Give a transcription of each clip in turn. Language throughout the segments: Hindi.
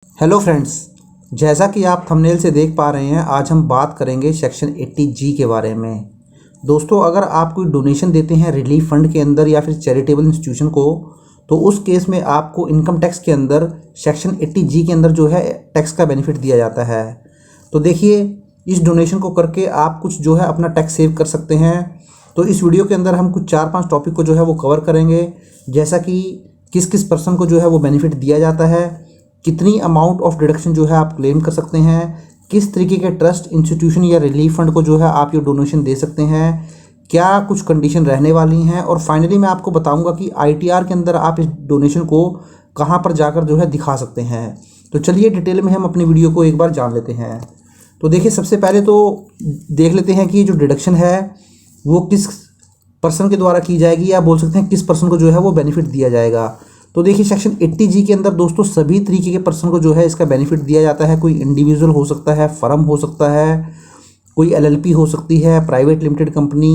हेलो फ्रेंड्स, जैसा कि आप थंबनेल से देख पा रहे हैं, आज हम बात करेंगे सेक्शन 80G के बारे में। दोस्तों, अगर आप कोई डोनेशन देते हैं रिलीफ फंड के अंदर या फिर चैरिटेबल इंस्टीट्यूशन को, तो उस केस में आपको इनकम टैक्स के अंदर सेक्शन 80G के अंदर जो है टैक्स का बेनिफिट दिया जाता है। तो देखिए, इस डोनेशन को करके आप कुछ जो है अपना टैक्स सेव कर सकते हैं। तो इस वीडियो के अंदर हम कुछ 4-5 टॉपिक को जो है वो कवर करेंगे, जैसा कि किस किस पर्सन को जो है वो बेनिफिट दिया जाता है, कितनी अमाउंट ऑफ डिडक्शन जो है आप क्लेम कर सकते हैं, किस तरीके के ट्रस्ट, इंस्टीट्यूशन या रिलीफ फंड को जो है आप ये डोनेशन दे सकते हैं, क्या कुछ कंडीशन रहने वाली हैं, और फाइनली मैं आपको बताऊंगा कि आईटीआर के अंदर आप इस डोनेशन को कहां पर जाकर जो है दिखा सकते हैं। तो चलिए डिटेल में हम अपनी वीडियो को एक बार जान लेते हैं। तो देखिए, सबसे पहले तो देख लेते हैं कि जो डिडक्शन है वो किस पर्सन के द्वारा की जाएगी, या बोल सकते हैं किस पर्सन को जो है वो बेनिफिट दिया जाएगा। तो देखिए, सेक्शन 80G के अंदर दोस्तों सभी तरीके के पर्सन को जो है इसका बेनिफिट दिया जाता है। कोई इंडिविजुअल हो सकता है, फर्म हो सकता है, कोई एलएलपी हो सकती है, private limited company,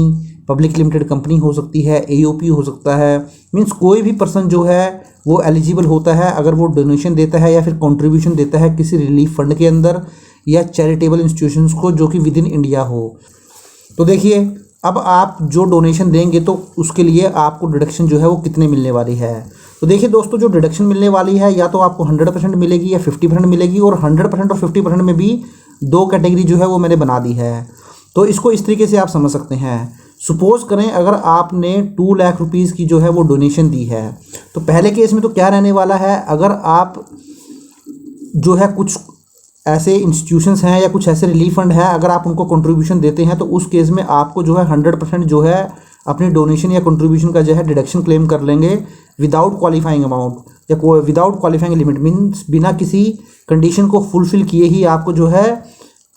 public limited company हो सकती है, एओपी हो सकता है। मीन्स कोई भी पर्सन जो है वो एलिजिबल होता है अगर वो डोनेशन देता है या फिर कंट्रीब्यूशन देता है किसी रिलीफ फंड के अंदर या चैरिटेबल इंस्टीट्यूशंस को जो कि विद इन इंडिया हो। तो देखिए, अब आप जो डोनेशन देंगे तो उसके लिए आपको डिडक्शन जो है वो कितने मिलने वाली है। तो देखिए दोस्तों, जो डिडक्शन मिलने वाली है या तो आपको 100% मिलेगी या 50% मिलेगी, और 100% और 50% में भी दो कैटेगरी जो है वो मैंने बना दी है। तो इसको इस तरीके से आप समझ सकते हैं। सपोज करें अगर आपने 2 लाख रुपीज़ की जो है वो डोनेशन दी है, तो पहले केस में तो क्या रहने वाला है, अगर आप जो है कुछ ऐसे इंस्टीट्यूशंस हैं या कुछ ऐसे रिलीफ फंड है, अगर आप उनको कंट्रीब्यूशन देते हैं तो उस केस में आपको जो है 100% जो है अपनी डोनेशन या कंट्रीब्यूशन का जो है डिडक्शन क्लेम कर लेंगे विदाउट क्वालिफाइंग अमाउंट या विदाउट क्वालिफाइंग लिमिट। मीन्स बिना किसी कंडीशन को फुलफिल किए ही आपको जो है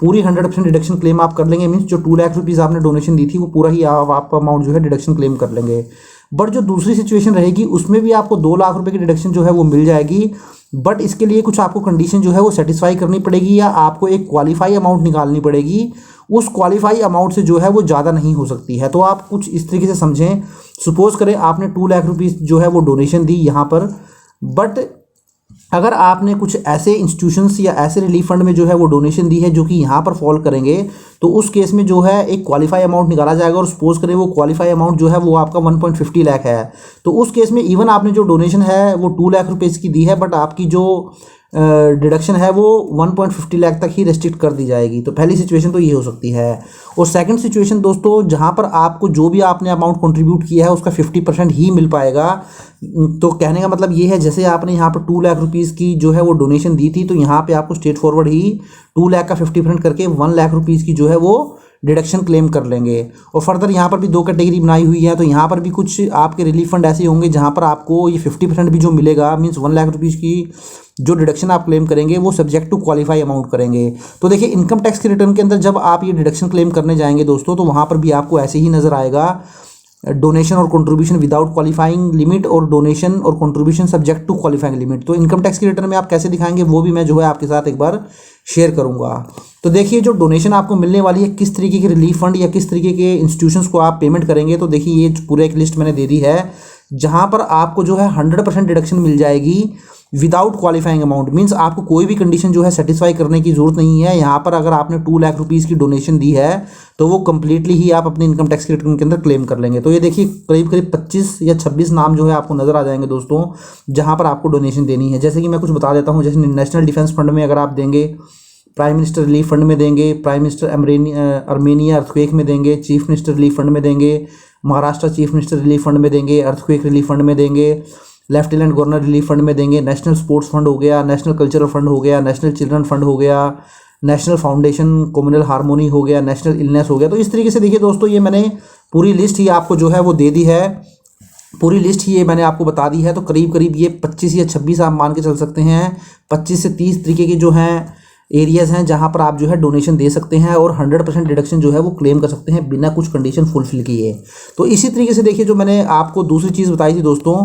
पूरी 100% डिडक्शन क्लेम आप कर लेंगे। मीन्स जो 2 लाख रुपीज़ आपने डोनेशन दी थी वो पूरा ही आप अमाउंट जो है डिडक्शन क्लेम कर लेंगे। बट जो दूसरी सिचुएशन रहेगी उसमें भी आपको 2 लाख रुपए की डिडक्शन जो है वो मिल जाएगी, बट इसके लिए कुछ आपको कंडीशन जो है वो सेटिस्फाई करनी पड़ेगी, या आपको एक क्वालिफाई अमाउंट निकालनी पड़ेगी। उस क्वालिफाई अमाउंट से जो है वो ज़्यादा नहीं हो सकती है। तो आप कुछ इस तरीके से समझें। सपोज करें आपने 2 लाख रुपीज़ जो है वो डोनेशन दी यहाँ पर, बट अगर आपने कुछ ऐसे इंस्टीट्यूशंस या ऐसे रिलीफ फंड में जो है वो डोनेशन दी है जो कि यहाँ पर फॉल करेंगे, तो उस केस में जो है एक क्वालिफाई अमाउंट निकाला जाएगा, और सपोज करें वो क्वालिफाई अमाउंट जो है वो आपका 1.50 लाख है। तो उस केस में इवन आपने जो डोनेशन है वो 2 लाख रुपीज़ की दी है, बट आपकी जो डिडक्शन है वो 1.50 लाख तक ही रेस्ट्रिक्ट कर दी जाएगी। तो पहली सिचुएशन तो ये हो सकती है। और सेकंड सिचुएशन दोस्तों, जहाँ पर आपको जो भी आपने अमाउंट कंट्रीब्यूट किया है उसका 50% ही मिल पाएगा। तो कहने का मतलब ये है, जैसे आपने यहाँ पर 2 लाख रुपीज़ की जो है वो डोनेशन दी थी, तो यहाँ पे आपको स्ट्रेट फॉरवर्ड ही 2 लाख का 50% करके 1 लाख रुपीज़ की जो है वो डिडक्शन क्लेम कर लेंगे। और फर्दर यहाँ पर भी 2 कैटेगरी बनाई हुई है। तो यहाँ पर भी कुछ आपके रिलीफ फंड ऐसे होंगे जहाँ पर आपको ये 50% भी जो मिलेगा, मीन्स 1 लाख रुपीज़ की जो डिडक्शन आप क्लेम करेंगे वो सब्जेक्ट टू क्वालिफाई अमाउंट करेंगे। तो देखिए, इनकम टैक्स के रिटर्न के अंदर जब आप ये डिडक्शन क्लेम करने जाएंगे दोस्तों, तो वहाँ पर भी आपको ऐसे ही नज़र आएगा, डोनेशन और कंट्रीब्यूशन विदाउट क्वालिफाइंग लिमिट और डोनेशन और contribution subject to qualifying limit. तो इनकम टैक्स के रिटर्न में आप कैसे दिखाएंगे वो भी मैं जो है आपके साथ एक बार शेयर करूंगा। तो देखिए, जो डोनेशन आपको मिलने वाली है, किस तरीके के रिलीफ फंड या किस तरीके के इंस्टीट्यूशंस को आप पेमेंट करेंगे, तो देखिए ये पूरा एक लिस्ट मैंने दे दी है, जहां पर आपको जो है 100% डिडक्शन मिल जाएगी विदाउट क्वालिफाइंग अमाउंट। मीन्स आपको कोई भी कंडीशन जो है सेटिस्फाई करने की जरूरत नहीं है। यहाँ पर अगर आपने 2 लाख रुपीज़ की डोनेशन दी है तो वो कंप्लीटली ही आप अपने इनकम टैक्स के रिटर्न के अंदर क्लेम कर लेंगे। तो ये देखिए, करीब करीब 25 या 26 नाम जो है आपको नजर आ जाएंगे दोस्तों, जहाँ पर आपको डोनेशन देनी है। जैसे कि मैं कुछ बता देता हूँ, जैसे नेशनल डिफेंस फंड में अगर आप देंगे, प्राइम मिनिस्टर रिलीफ फंड में देंगे, प्राइम मिनिस्टर अर्मेनिया अर्थक्वेक में देंगे, चीफ मिनिस्टर रिलीफ फंड में देंगे, Maharashtra chief minister relief fund में देंगे, अर्थक्वेक रिलीफ फंड में देंगे, लेफ्टिनेंट गवर्नर रिलीफ फंड में देंगे, नेशनल स्पोर्ट्स फंड हो गया, नेशनल कल्चरल फंड हो गया, नेशनल चिल्ड्रन फंड हो गया, नेशनल फाउंडेशन कम्युनल हार्मोनी हो गया, नेशनल इलनेस हो गया। तो इस तरीके से देखिए दोस्तों, ये मैंने पूरी लिस्ट ही आपको जो है वो दे दी है, पूरी लिस्ट ही ये मैंने आपको बता दी है। तो करीब करीब ये 25 या 26 आप मान के चल सकते हैं, 25 से 30 तरीके के जो हैं एरियाज़ हैं जहाँ पर आप जो है डोनेशन दे सकते हैं और 100% डिडक्शन जो है वो क्लेम कर सकते हैं बिना कुछ कंडीशन फुलफिल किए। तो इसी तरीके से देखिए, जो मैंने आपको दूसरी चीज़ बताई थी दोस्तों,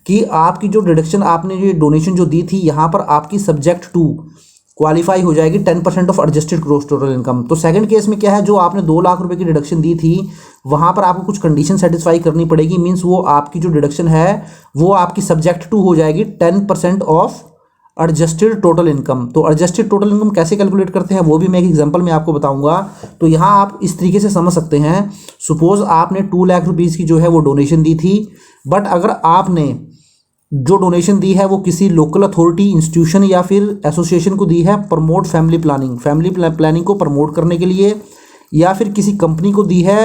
कि आपकी जो डिडक्शन आपने जो डोनेशन जो दी थी, यहाँ पर आपकी सब्जेक्ट टू क्वालिफाई हो जाएगी 10% of adjusted gross total income. तो सेकंड केस में क्या है, जो आपने 2 लाख रुपए की डिडक्शन दी थी, वहाँ पर आपको कुछ कंडीशन सेटिस्फाई करनी पड़ेगी। मीन्स वो आपकी जो डिडक्शन है वो आपकी सब्जेक्ट टू हो जाएगी 10% ऑफ एडजस्टेड टोटल इनकम। तो एडजस्टेड टोटल इनकम कैसे कैलकुलेट करते हैं वो भी मैं एक एग्जांपल में आपको बताऊंगा। तो यहाँ आप इस तरीके से समझ सकते हैं, सपोज आपने 2 लाख रुपीज़ की जो है वो डोनेशन दी थी, बट अगर आपने जो डोनेशन दी है वो किसी लोकल अथॉरिटी, इंस्टीट्यूशन या फिर एसोसिएशन को दी है promote family planning, family planning को प्रमोट करने के लिए, या फिर किसी कंपनी को दी है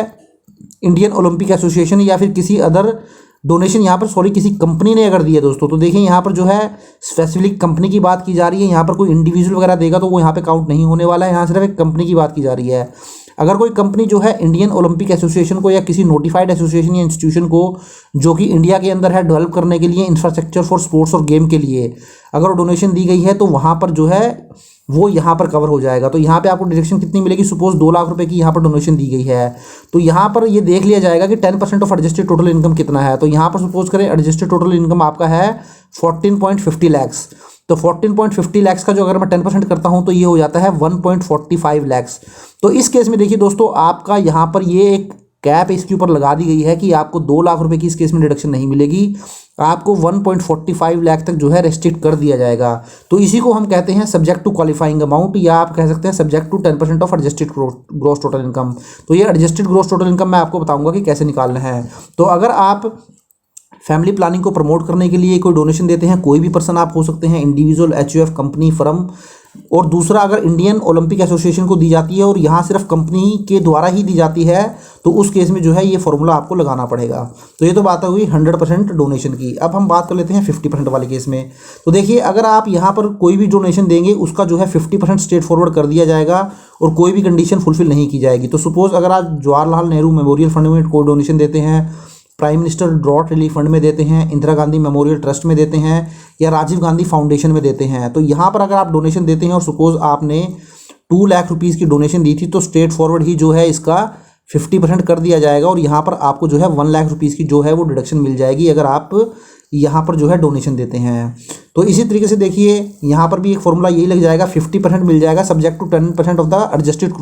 इंडियन ओलंपिक एसोसिएशन, या फिर किसी अदर डोनेशन यहाँ पर सॉरी किसी कंपनी ने अगर दी है दोस्तों, तो देखिए यहाँ पर जो है स्पेसिफिक कंपनी की बात की जा रही है। यहाँ पर कोई इंडिविजुअल वगैरह देगा तो वो यहाँ पे काउंट नहीं होने वाला है, यहाँ सिर्फ एक कंपनी की बात की जा रही है। अगर कोई कंपनी जो है इंडियन ओलंपिक एसोसिएशन को या किसी नोटिफाइड एसोसिएशन या इंस्टीट्यूशन को जो कि इंडिया के अंदर है डेवलप करने के लिए इंफ्रास्ट्रक्चर फॉर स्पोर्ट्स और गेम के लिए अगर डोनेशन दी गई है, तो वहाँ पर जो है वो यहाँ पर कवर हो जाएगा। तो यहाँ पे आपको डिडक्शन कितनी मिलेगी, सपोज 2 लाख रुपए की यहाँ पर डोनेशन दी गई है, तो यहाँ पर ये देख लिया जाएगा कि 10% ऑफ एडजस्टेड टोटल इनकम कितना है। तो यहाँ पर सपोज करें एडजस्टेड टोटल इनकम आपका है 14.50 लैक्स। तो 14.50 लैक्स का जो अगर मैं 10% करता हूँ तो ये हो जाता है 1.45 लैक्स। तो इस केस में देखिए दोस्तों, आपका यहाँ पर ये एक कैप इसके ऊपर लगा दी गई है कि आपको 2 लाख रुपए की इस केस में डिडक्शन नहीं मिलेगी, आपको 1.45 लाख तक जो है रेस्ट्रिक्ट कर दिया जाएगा। तो इसी को हम कहते हैं सब्जेक्ट टू क्वालिफाइंग अमाउंट, या आप कह सकते हैं subject to 10% of adjusted gross total income. तो ये एडजस्टेड ग्रॉस टोटल इनकम मैं आपको बताऊंगा कि कैसे निकालना है। तो अगर आप फैमिली प्लानिंग को प्रमोट करने के लिए कोई डोनेशन देते हैं, कोई भी पर्सन आप हो सकते हैं, इंडिविजुअल, एचयूएफ, कंपनी, फर्म, और दूसरा अगर इंडियन ओलंपिक एसोसिएशन को दी जाती है और यहाँ सिर्फ कंपनी के द्वारा ही दी जाती है, तो उस केस में जो है ये फॉर्मूला आपको लगाना पड़ेगा। तो ये तो बात हुई 100% डोनेशन की। अब हम बात कर लेते हैं 50% वाले केस में। तो देखिए, अगर आप यहाँ पर कोई भी डोनेशन देंगे उसका जो है 50% स्ट्रेट फॉरवर्ड कर दिया जाएगा और कोई भी कंडीशन फुलफिल नहीं की जाएगी। तो सपोज अगर आप जवाहरलाल नेहरू मेमोरियल फंड में कोई डोनेशन देते हैं, prime minister drought relief fund में देते हैं, इंदिरा गांधी मेमोरियल ट्रस्ट में देते हैं, या राजीव गांधी फाउंडेशन में देते हैं, तो यहाँ पर अगर आप डोनेशन देते हैं और सपोज आपने 2 लाख रुपीज़ की डोनेशन दी थी, तो स्ट्रेट फॉरवर्ड ही जो है इसका 50% कर दिया जाएगा और यहाँ पर आपको जो है 1 लाख रुपीज़ की जो है वो डिडक्शन मिल जाएगी अगर आप यहाँ पर जो है डोनेशन देते हैं। तो इसी तरीके से देखिए, यहाँ पर भी एक फॉर्मूला यही लग जाएगा, 50% मिल जाएगा subject to 10% of the adjusted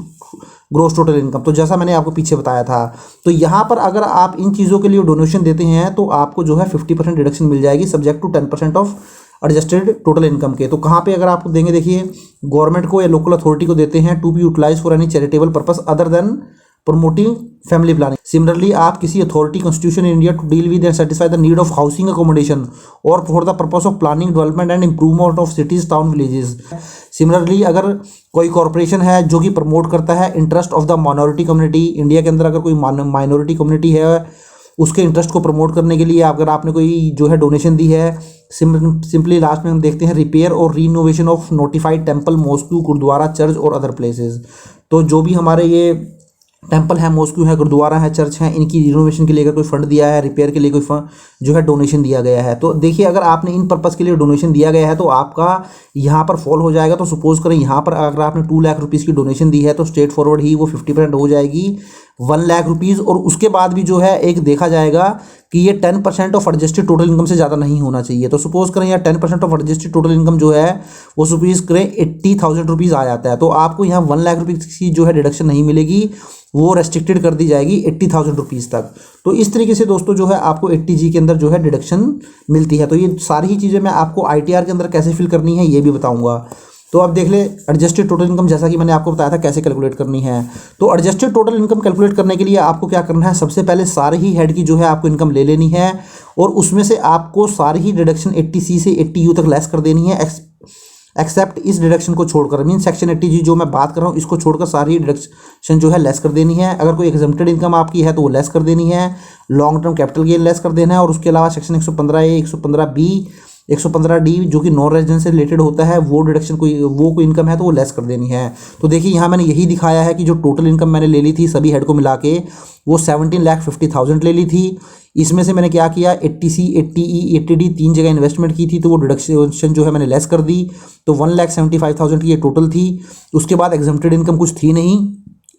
gross total income. तो जैसा मैंने आपको पीछे बताया था, तो यहाँ पर अगर आप इन चीज़ों के लिए डोनेशन देते हैं तो आपको जो है 50% डिडक्शन मिल जाएगी subject to 10% of adjusted total income के। तो कहाँ पे अगर आपको देंगे, देखिए गवर्नमेंट को या लोकल अथॉरिटी को देते हैं to be utilise for any charitable purpose other than promoting family planning. Similarly आप किसी authority constitution in India to deal with and satisfy the need of housing accommodation और for the purpose of planning development and improvement of cities, town, villages. Similarly अगर कोई कॉर्पोरेशन है जो कि प्रमोट करता है interest of the minority community, India के अंदर अगर कोई माइनॉरिटी कम्युनिटी है उसके इंटरेस्ट को प्रमोट करने के लिए अगर आपने कोई जो है डोनेशन दी है, सिंपली लास्ट में हम देखते हैं रिपेयर और renovation of notified temple, mosque, gurdwara, church और अदर प्लेसेस। तो जो भी हमारे ये टेम्पल है, मॉस्क्यू है, गुरुद्वारा है, चर्च है, इनकी रिनोवेशन के लिए अगर कोई फंड दिया है, रिपेयर के लिए कोई फंड जो है डोनेशन दिया गया है, तो देखिए अगर आपने इन पर्पस के लिए डोनेशन दिया गया है तो आपका यहाँ पर फॉल हो जाएगा। तो सपोज करें यहाँ पर अगर आपने 2 लाख रुपीज़ की डोनेशन दी है तो स्ट्रेट फॉरवर्ड ही वो 50% हो जाएगी 1 लाख रुपीज़। और उसके बाद भी जो है एक देखा जाएगा कि ये 10% ऑफ एडजस्टेड टोटल इनकम से ज़्यादा नहीं होना चाहिए। तो सपोज करें यहाँ 10% ऑफ एडजस्टेड टोटल इनकम जो है वो सपोज करें 80,000 रुपीज़ आ जाता है, तो आपको यहाँ 1 लाख रुपीज़ की जो है डिडक्शन नहीं मिलेगी, वो रेस्ट्रिक्टेड कर दी जाएगी 80,000 रुपीज़ तक। तो इस तरीके से दोस्तों जो है आपको 80G के अंदर जो है डिडक्शन मिलती है। तो ये सारी ही चीज़ें मैं आपको ITR के अंदर कैसे फिल करनी है ये भी बताऊंगा। तो अब देख ले एडजस्टेड टोटल इनकम, जैसा कि मैंने आपको बताया था कैसे कैलकुलेट करनी है। तो एडजस्टेड टोटल इनकम कैलकुलेट करने के लिए आपको क्या करना है, सबसे पहले सारे ही हेड की जो है आपको इनकम ले लेनी है और उसमें से आपको सारी ही डिडक्शन 80C से 80U तक लेस कर देनी है, एक्सेप्ट इस डिडक्शन को छोड़कर, मीन सेक्शन 80G जो मैं बात कर रहा हूँ इसको छोड़कर सारी डिडक्शन जो है लेस कर देनी है। अगर कोई एग्जम्प्टेड इनकम आपकी है तो वो लेस कर देनी है, long term capital gain less कर देना है, और उसके अलावा सेक्शन 115A, 115B, 115D जो कि नॉन रेजिडेंट से रिलेटेड होता है वो डिडक्शन कोई इनकम है तो वो लेस कर देनी है। तो देखिए यहाँ मैंने यही दिखाया है कि जो टोटल इनकम मैंने ले ली थी सभी हेड को मिला के वो 17,50,000 ले ली थी। इसमें से मैंने क्या किया, 80C, 80E, 80D 3 जगह इन्वेस्टमेंट की थी तो वो डिडक्शन जो है मैंने लेस कर दी। तो 1,75,000 की ये टोटल थी। उसके बाद एग्जम्प्टेड इनकम कुछ थी नहीं,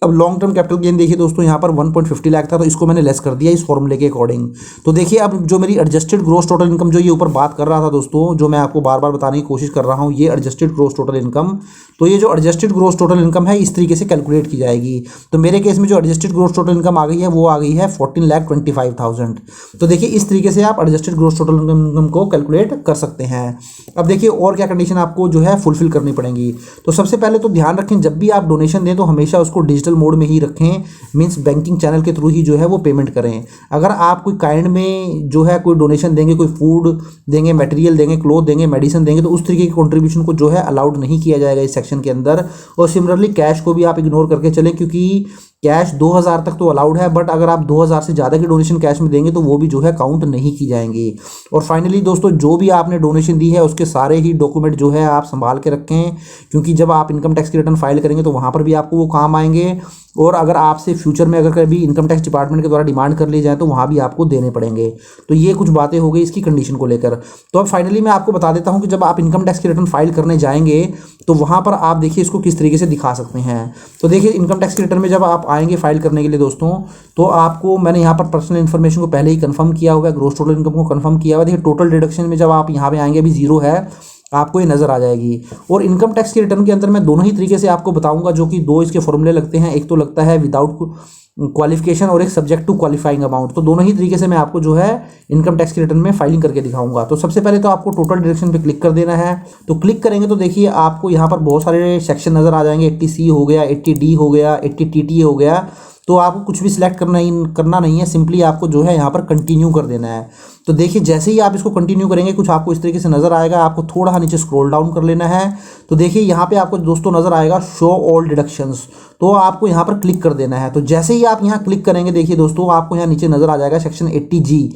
अब लॉन्ग टर्म कैपिटल गेन देखिए दोस्तों, यहाँ पर 1.50 लाख था, तो इसको मैंने लेस कर दिया इस फॉर्मूले के अकॉर्डिंग। तो देखिए अब जो मेरी एडजस्टेड ग्रॉस टोटल इनकम जो ये ऊपर बात कर रहा था दोस्तों, जो मैं आपको बार बार बताने की कोशिश कर रहा हूँ, ये एडजस्टेड ग्रॉस टोटल इनकम, तो ये जो एडजस्टेड ग्रॉस टोटल इनकम है इस तरीके से कैलकुलेट की जाएगी। तो मेरे केस में जो एडजस्टेड ग्रॉस टोटल इनकम आ गई है वो आ गई है 14,25,000। तो देखिए इस तरीके से आप एडजस्टेड ग्रॉस टोटल इनकम को कैलकुलेट कर सकते हैं। अब देखिए और क्या कंडीशन आपको जो है फुलफिल करनी पड़ेंगी। तो सबसे पहले तो ध्यान रखें, जब भी आप डोनेशन दें तो हमेशा उसको डिजिटल मोड में ही रखें, मींस बैंकिंग चैनल के थ्रू ही जो है वो पेमेंट करें। अगर आप कोई काइंड में जो है कोई डोनेशन देंगे, कोई फूड देंगे, मटेरियल देंगे, क्लोथ देंगे, मेडिसिन देंगे, तो उस तरीके की कंट्रीब्यूशन को जो है अलाउड नहीं किया जाएगा इस सेक्शन के अंदर। और सिमिलरली कैश को भी आप इग्नोर करके चलें, क्योंकि कैश 2000 तक तो अलाउड है, बट अगर आप 2000 से ज़्यादा की डोनेशन कैश में देंगे तो वो भी जो है काउंट नहीं की जाएंगी। और फाइनली दोस्तों, जो भी आपने डोनेशन दी है उसके सारे ही डॉक्यूमेंट जो है आप संभाल के रखें, क्योंकि जब आप इनकम टैक्स की रिटर्न फाइल करेंगे तो वहाँ पर भी आपको वो काम आएंगे। और अगर आपसे फ्यूचर में अगर कभी इनकम टैक्स डिपार्टमेंट के द्वारा डिमांड कर ली जाए तो वहाँ भी आपको देने पड़ेंगे। तो ये कुछ बातें हो गई इसकी कंडीशन को लेकर। तो अब फाइनली मैं आपको बता देता हूँ कि जब आप इनकम टैक्स की रिटर्न फाइल करने जाएंगे तो वहाँ पर आप देखिए इसको किस तरीके से दिखा सकते हैं। तो देखिए इनकम टैक्स की रिटर्न में जब आप आएंगे फाइल करने के लिए दोस्तों, तो आपको मैंने यहाँ पर पर्सनल इन्फॉर्मेशन को पहले ही कंफर्म किया हुआ है, ग्रॉस टोटल इनकम को कंफर्म किया हुआ है। देखिए टोटल डिडक्शन में जब आप यहाँ पे आएंगे, अभी जीरो है, आपको ये नज़र आ जाएगी। और इनकम टैक्स की रिटर्न के अंदर मैं दोनों ही तरीके से आपको बताऊंगा, जो कि दो इसके फॉर्मूले लगते हैं। एक तो लगता है विदाउट क्वालिफिकेशन और एक सब्जेक्ट टू क्वालिफाइंग अमाउंट। तो दोनों ही तरीके से मैं आपको जो है इनकम टैक्स की रिटर्न में फाइलिंग करके दिखाऊंगा। तो सबसे पहले तो आपको टोटल डिडक्शन पे क्लिक कर देना है। तो क्लिक करेंगे तो देखिए आपको यहाँ पर बहुत सारे सेक्शन नज़र आ जाएंगे। 80C हो गया, 80D हो गया, 80TTA हो गया। तो आपको कुछ भी सिलेक्ट करना नहीं है, सिंपली आपको जो है यहाँ पर कंटिन्यू कर देना है। तो देखिए जैसे ही आप इसको कंटिन्यू करेंगे कुछ आपको इस तरीके से नज़र आएगा। आपको थोड़ा नीचे स्क्रॉल डाउन कर लेना है। तो देखिए यहाँ पे आपको दोस्तों नज़र आएगा शो ऑल डिडक्शंस, तो आपको यहाँ पर क्लिक कर देना है। तो जैसे ही आप यहाँ क्लिक करेंगे देखिए दोस्तों आपको यहाँ नीचे नज़र आ जाएगा section 80G,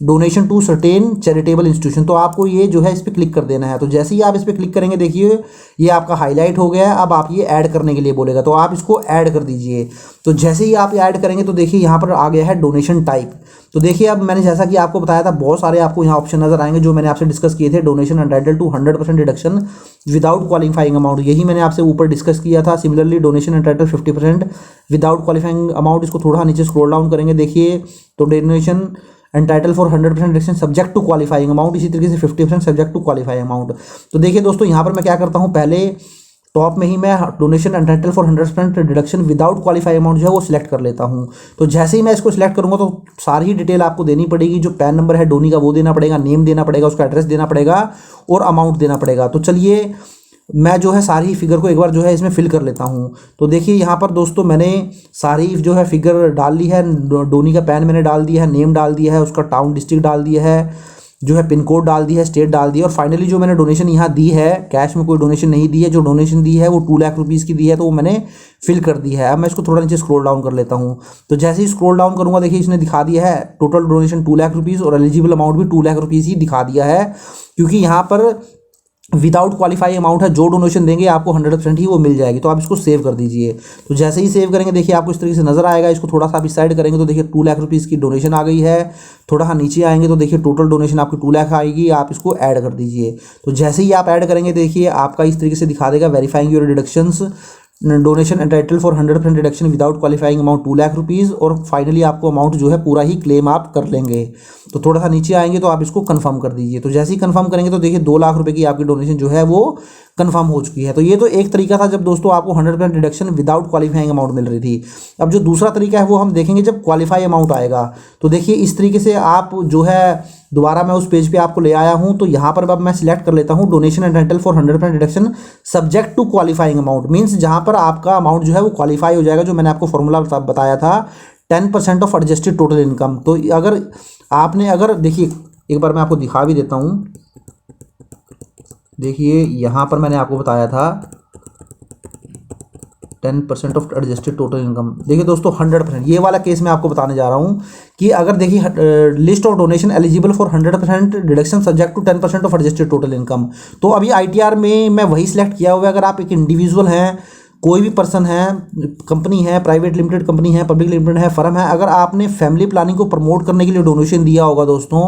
donation to certain charitable institution. तो आपको ये जो है इस पर क्लिक कर देना है। तो जैसे ही आप इस पर क्लिक करेंगे देखिए ये आपका हाईलाइट हो गया है। अब आप ये ऐड करने के लिए बोलेगा, तो आप इसको ऐड कर दीजिए। तो जैसे ही आप ये ऐड करेंगे तो देखिए यहाँ पर आ गया है डोनेशन टाइप। तो देखिए अब मैंने जैसा कि आपको बताया था, बहुत सारे आपको यहाँ ऑप्शन नजर आएंगे जो मैंने आपसे डिस्कस किए थे। Donation entitle to 100% deduction without qualifying amount, यही मैंने आपसे ऊपर डिस्कस किया था। Similarly donation entitle 50% without qualifying amount, इसको थोड़ा नीचे स्क्रॉल डाउन करेंगे देखिए तो donation entitle for 100% deduction subject to qualifying amount, इसी तरीके से 50% सब्जेक्ट टू क्वालिफाइंग अमाउंट। तो देखिए दोस्तों यहाँ पर मैं क्या करता हूँ, पहले टॉप में ही मैं donation entitle for 100% deduction without qualify amount जो है वो सिलेक्ट कर लेता हूँ। तो जैसे ही मैं इसको सिलेक्ट करूँगा तो सारी ही डिटेल आपको देनी पड़ेगी। जो पैन नंबर है डोनी का वो देना पड़ेगा, नेम देना पड़ेगा, उसका एड्रेस देना पड़ेगा और अमाउंट देना पड़ेगा। तो चलिए मैं जो है सारी फिगर को एक बार जो है इसमें फिल कर लेता हूँ। तो देखिए यहाँ पर दोस्तों मैंने सारी जो है फिगर डाल ली है। डोनी का पैन मैंने डाल दिया है, नेम डाल दिया है, उसका टाउन डिस्ट्रिक्ट डाल दिया है, जो है पिन कोड डाल दिया है, स्टेट डाल दिया, और फाइनली जो मैंने डोनेशन यहाँ दी है, कैश में कोई डोनेशन नहीं दी है, जो डोनेशन दी है वो 2 लाख रुपीज़ की दी है, तो वो मैंने फिल कर दी है। अब मैं इसको थोड़ा नीचे स्क्रॉल डाउन कर लेता हूँ। तो जैसे ही स्क्रॉल डाउन करूँगा देखिए इसने दिखा दिया है टोटल डोनेशन 2 लाख रुपीज़ और एलिजिबल अमाउंट भी 2 लाख रुपीज़ ही दिखा दिया है, क्योंकि यहाँ पर विदाउट क्वालिफाई अमाउंट है। जो डोनेशन देंगे आपको 100% ही वो मिल जाएगी। तो आप इसको सेव कर दीजिए। तो जैसे ही सेव करेंगे देखिए आपको इस तरीके से नजर आएगा। इसको थोड़ा सा आप इस साइड करेंगे तो देखिए 2 लाख रुपीज़ की डोनेशन आ गई है। थोड़ा सा नीचे आएंगे तो देखिए टोटल डोनेशन आपकी 2 लाख आएगी। आप इसको ऐड कर दीजिए। तो जैसे ही आप ऐड करेंगे देखिए आपका इस तरीके से दिखा देगा verifying your deductions, donation entitle for 100% deduction without qualifying amount 2 lakh rupees, और फाइनली आपको अमाउंट जो है पूरा ही क्लेम आप कर लेंगे। तो थोड़ा सा नीचे आएंगे तो आप इसको कंफर्म कर दीजिए। तो जैसे ही कंफर्म करेंगे तो देखिए 2 लाख रुपए की आपकी डोनेशन जो है वो कंफर्म हो चुकी है। तो ये तो एक तरीका था जब दोस्तों आपको 100% डिडक्शन विदाउट क्वालिफाइंग अमाउंट मिल रही थी। अब जो दूसरा तरीका है वो हम देखेंगे जब क्वालिफाई अमाउंट आएगा। तो देखिए इस तरीके से आप जो है दोबारा मैं उस पेज पे आपको ले आया हूं। तो यहाँ पर अब मैं सिलेक्ट कर लेता हूं donation entitle for 100% deduction subject to qualifying amount, means जहाँ पर आपका अमाउंट जो है वो क्वालिफाई हो जाएगा। जो मैंने आपको फॉर्मूला बताया था 10% ऑफ एडजस्टेड टोटल इनकम। तो अगर देखिए एक बार मैं आपको दिखा भी देता हूँ। देखिए यहाँ पर मैंने आपको बताया था 10% ऑफ एडजस्टेड टोटल इनकम। देखिए दोस्तों 100%, ये वाला केस मैं आपको बताने जा रहा हूँ कि अगर देखिए list of donation eligible for 100% deduction subject to 10% of adjusted total income. तो अभी ITR में मैं वही सिलेक्ट किया हुआ है। अगर आप एक इंडिविजुअल हैं कोई भी पर्सन है, कंपनी है, प्राइवेट लिमिटेड कंपनी है, पब्लिक लिमिटेड है, फर्म है, अगर आपने फैमिली प्लानिंग को प्रमोट करने के लिए डोनेशन दिया होगा दोस्तों,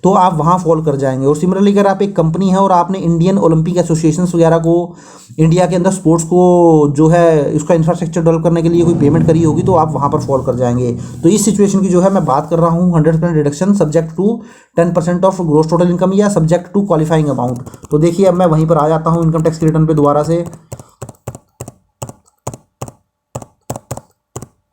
तो आप वहाँ फॉल कर जाएंगे। और सिमिलरली अगर आप एक कंपनी है और आपने इंडियन ओलंपिक एसोसिएशंस वगैरह को, इंडिया के अंदर स्पोर्ट्स को जो है इसका इंफ्रास्ट्रक्चर डेवलप करने के लिए कोई पेमेंट करी होगी, तो आप वहाँ पर फॉल कर जाएंगे। तो इस सिचुएशन की जो है मैं बात कर रहा हूँ 100% deduction subject to 10% of gross total income या सब्जेक्ट टू क्वालिफाइंग अमाउंट। तो देखिए अब मैं वहीं पर आ जाता हूँ इनकम टैक्स के रिटर्न पे दोबारा से।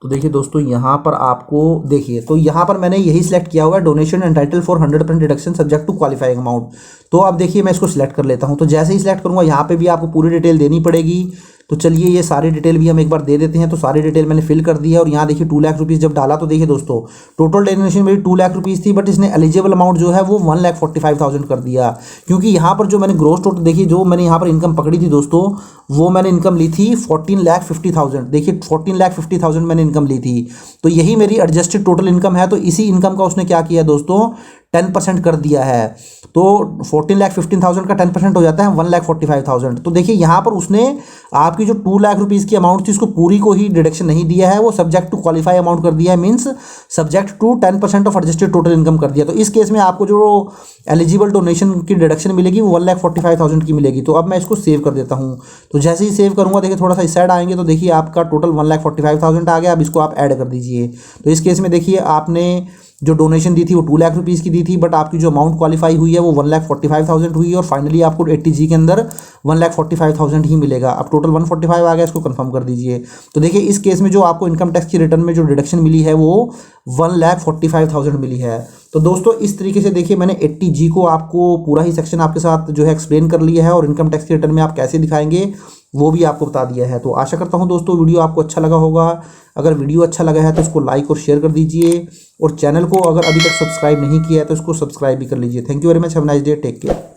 तो देखिए दोस्तों यहाँ पर आपको देखिए, तो यहाँ पर मैंने यही सिलेक्ट किया हुआ है, donation entitle for 100% deduction subject to qualifying amount. तो अब देखिए मैं इसको सिलेक्ट कर लेता हूँ। तो जैसे ही सिलेक्ट करूँगा यहाँ पे भी आपको पूरी डिटेल देनी पड़ेगी। तो चलिए ये सारी डिटेल भी हम एक बार दे देते हैं। तो सारी डिटेल मैंने फिल कर दी है और यहाँ देखिए 2 लाख रुपीज़ जब डाला तो देखिए दोस्तों टोटल डोनेशन मेरी 2 लाख रुपीज़ थी, बट इसने एलिजिबल अमाउंट जो है वो 1,45,000 कर दिया। क्योंकि यहाँ पर जो मैंने ग्रोस टोटल देखिए, जो मैंने यहाँ पर इनकम पकड़ी थी दोस्तों, वो मैंने इनकम ली थी 14,50,000। देखिए 14,50,000 मैंने इनकम ली थी। तो यही मेरी एडजस्टेड टोटल इनकम है। तो इसी इनकम का उसने क्या किया दोस्तों, 10% कर दिया है। तो 14,15,000 का 10% हो जाता है 1,45,000। तो देखिए यहाँ पर उसने आपकी जो 2 लाख रुपीज़ की अमाउंट थी उसको पूरी को ही डिडक्शन नहीं दिया है, वो सब्जेक्ट टू क्वालिफाई अमाउंट कर दिया है, means subject to 10% of adjusted total income कर दिया। तो इस केस में आपको जो एलिजिबल डोनेशन की डिडक्शन मिलेगी वो 1,45,000 की मिलेगी। तो अब मैं इसको सेव कर देता हूँ। तो जैसे ही सेव करूँगा देखिए थोड़ा सा इस साइड आएंगे तो देखिए आपका टोटल 1,45,000 आ गया। अब इसको आप ऐड कर दीजिए। तो इस केस में देखिए आपने जो डोनेशन दी थी वो 2 लाख रुपीज़ की दी थी, बट आपकी जो अमाउंट क्वालिफाई हुई है वो 1,45,000 हुई है और फाइनली आपको 80G के अंदर 1,45,000 ही मिलेगा। अब टोटल 145 आ गया, इसको कंफर्म कर दीजिए। तो देखिए इस केस में जो आपको इनकम टैक्स की रिटर्न में जो डिडक्शन मिली है वो 1,45,000 मिली है। तो दोस्तों इस तरीके से देखिए मैंने 80G को आपको पूरा ही सेक्शन आपके साथ जो है एक्सप्लेन कर लिया है और इनकम टैक्स की रिटर्न में आप कैसे दिखाएंगे वो भी आपको बता दिया है। तो आशा करता हूं दोस्तों वीडियो आपको अच्छा लगा होगा। अगर वीडियो अच्छा लगा है तो इसको लाइक और शेयर कर दीजिए और चैनल को अगर अभी तक सब्सक्राइब नहीं किया है तो इसको सब्सक्राइब भी कर लीजिए। Thank you very much, have a nice day, take care.